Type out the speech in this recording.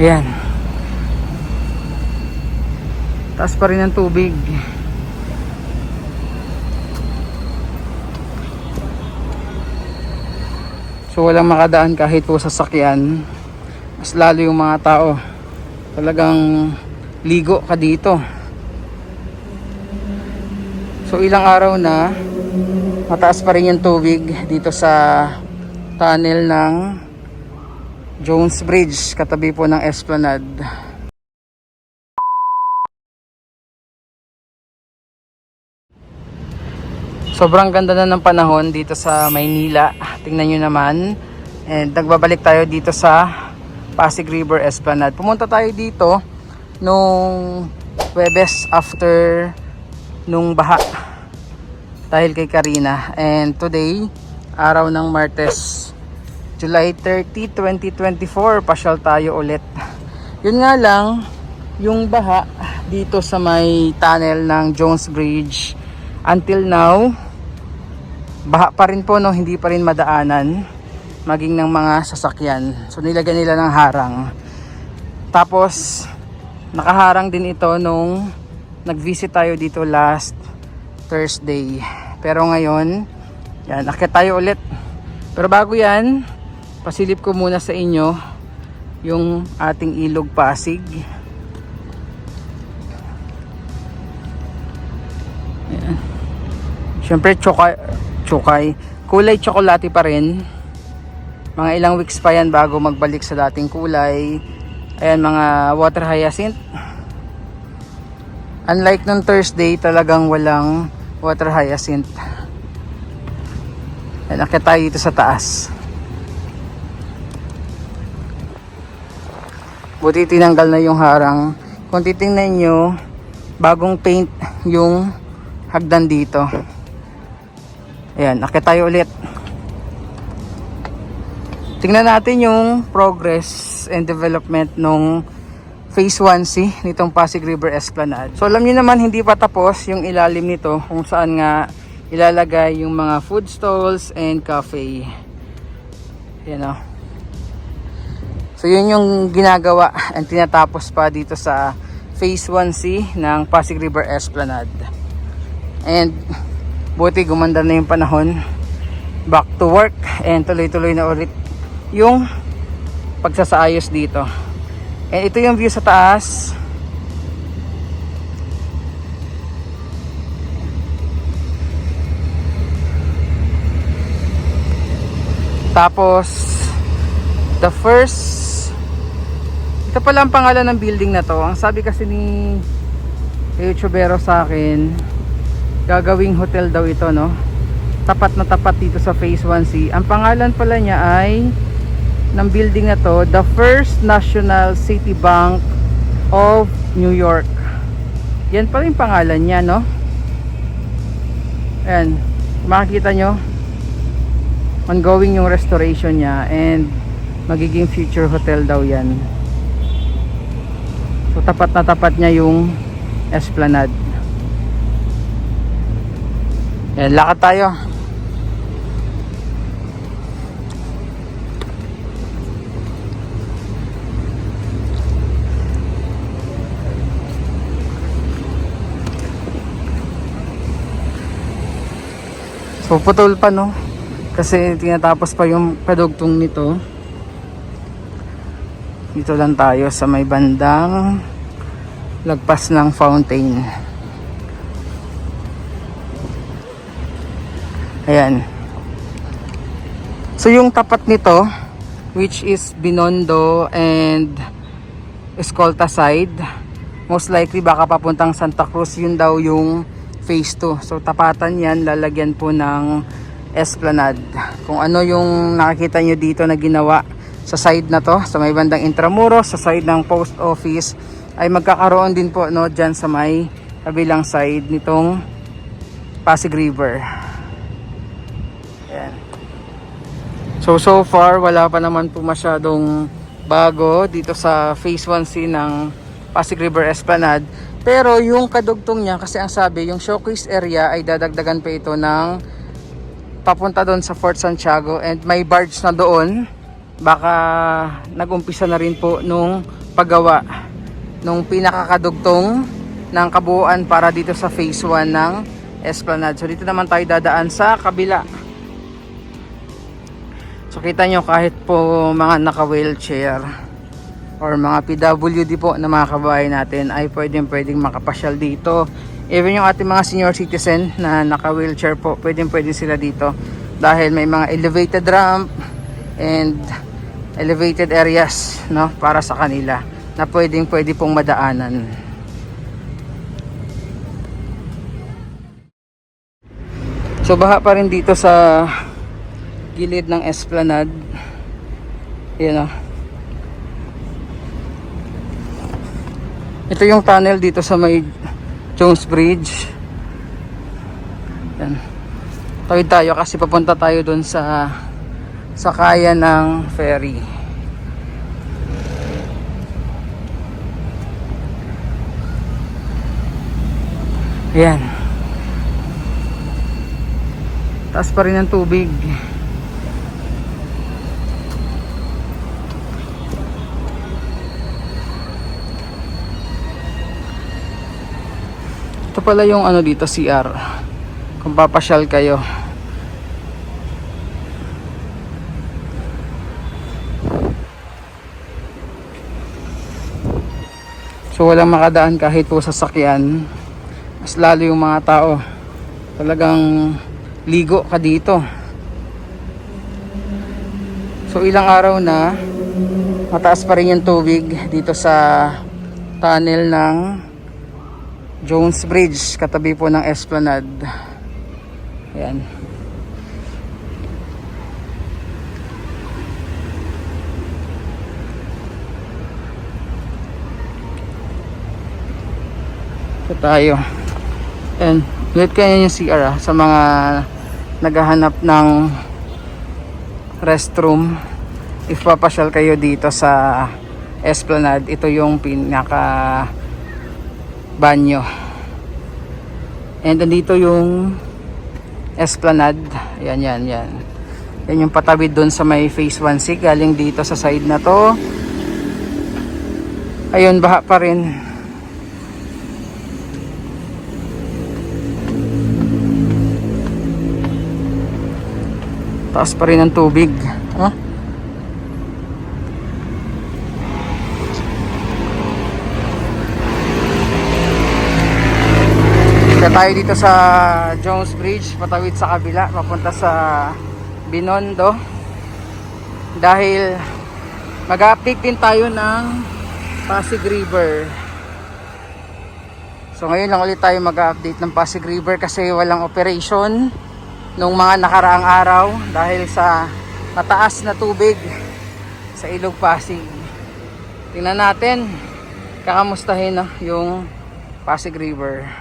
Ayan. Taas pa rin ang tubig. So walang makadaan kahit po sasakyan. Mas lalo yung mga tao. Talagang ligo ka dito. So ilang araw na mataas pa rin yung tubig dito sa tunnel ng Jones Bridge, katabi po ng Esplanade. Sobrang ganda na ng panahon dito sa Maynila. Tingnan nyo naman. And nagbabalik tayo dito sa Pasig River Esplanade. Pumunta tayo dito nung Webes after nung baha dahil kay Karina. And today, araw ng Martes, July 30, 2024, pasyal tayo ulit. Yun nga lang, yung baha dito sa may tunnel ng Jones Bridge, until now, baha pa rin po, no? Hindi pa rin madaanan, maging ng mga sasakyan. So nilagyan nila ng harang. Tapos, nakaharang din ito nung nag-visit tayo dito last Thursday. Pero ngayon, yan, akyat tayo ulit. Pero bago yan, pasilip ko muna sa inyo yung ating ilog Pasig. Ayan. Siyempre chukay, kulay tsokolate pa rin. Mga ilang weeks pa yan bago magbalik sa dating kulay. Ayan, mga water hyacinth. Unlike nung Thursday, talagang walang water hyacinth. Ayan, akyat tayo dito sa taas. Buti tinanggal na yung harang. Kung titingnan nyo, bagong paint yung hagdan dito. Ayan, akyat tayo ulit. Tingnan natin yung progress and development nung Phase 1C nitong Pasig River Esplanade. So alam niyo naman, hindi pa tapos yung ilalim nito kung saan nga ilalagay yung mga food stalls and cafe. Ayan o. So yun yung ginagawa and tinatapos pa dito sa Phase 1C ng Pasig River Esplanade. And buti gumanda na yung panahon. Back to work and tuloy-tuloy na ulit yung pagsasaayos dito. And ito yung view sa taas. Tapos the first, ito pala ang pangalan ng building na to. Ang sabi kasi ni YouTubero sa akin, gagawing hotel daw ito, no? Tapat na tapat dito sa Phase 1C. Ang pangalan pala niya ay, ng building na to, the First National City Bank of New York. Yan pala yung pangalan niya, no? Ayan, makikita nyo, ongoing yung restoration niya and magiging future hotel daw yan. So tapat na tapat niya yung Esplanade. Ayan, lakad tayo. So putol pa, no? Kasi tinatapos pa yung padugtong nito. Dito lang tayo sa may bandang lagpas ng fountain. Ayan. So yung tapat nito, which is Binondo and Escolta side, most likely baka papuntang Santa Cruz, yun daw yung Phase 2. So tapatan yan, lalagyan po ng Esplanade. Kung ano yung nakikita nyo dito na ginawa sa side na to, sa may bandang Intramuros, sa side ng post office, ay magkakaroon din po, no, dyan sa may kabilang side nitong Pasig River. Ayan. So far wala pa naman po masyadong bago dito sa Phase 1C ng Pasig River Esplanade. Pero yung kadugtong niya, kasi ang sabi, yung showcase area ay dadagdagan pa ito ng papunta doon sa Fort Santiago, and may barge na doon baka nag-umpisa na rin po nung paggawa nung pinakakadugtong ng kabuuan para dito sa phase 1 ng Esplanade. So dito naman tayo dadaan sa kabila. So kita nyo, kahit po mga naka-wheelchair or mga PWD po na mga kababayan natin ay pwedeng makapasyal dito. Even yung ating mga senior citizen na naka-wheelchair po, pwedeng sila dito dahil may mga elevated ramp and elevated areas, no, para sa kanila na pwede pong madaanan. So baha pa rin dito sa gilid ng Esplanade. Ayan, oh. Ito yung tunnel dito sa may Jones Bridge. Ayan. Tawid tayo kasi papunta tayo dun sa sakayan ng ferry. Ayan. Taas pa rin ang tubig. Ito pala yung ano dito, CR. Kung papasyal kayo. So walang makadaan kahit po sasakyan. Mas lalo yung mga tao. Talagang ligo ka dito. So ilang araw na mataas pa rin yung tubig dito sa tunnel ng Jones Bridge, katabi po ng Esplanade. Ayan. Ito tayo. And ulit kaya yung CR sa mga naghahanap ng restroom. If papasyal kayo dito sa Esplanade, ito yung pinaka banyo. And andito yung Esplanade. Yan. Yan yung patawid dun sa may phase 1C. Galing dito sa side na to. Ayun, baha pa rin. Taas pa rin ang tubig. Huh? Kaya tayo dito sa Jones Bridge, patawid sa kabila, papunta sa Binondo. Dahil mag-update din tayo ng Pasig River. So ngayon lang ulit tayo mag-update ng Pasig River kasi walang operation nung mga nakaraang araw dahil sa mataas na tubig sa Ilog Pasig. Tingnan natin, kakamustahin yung Pasig River.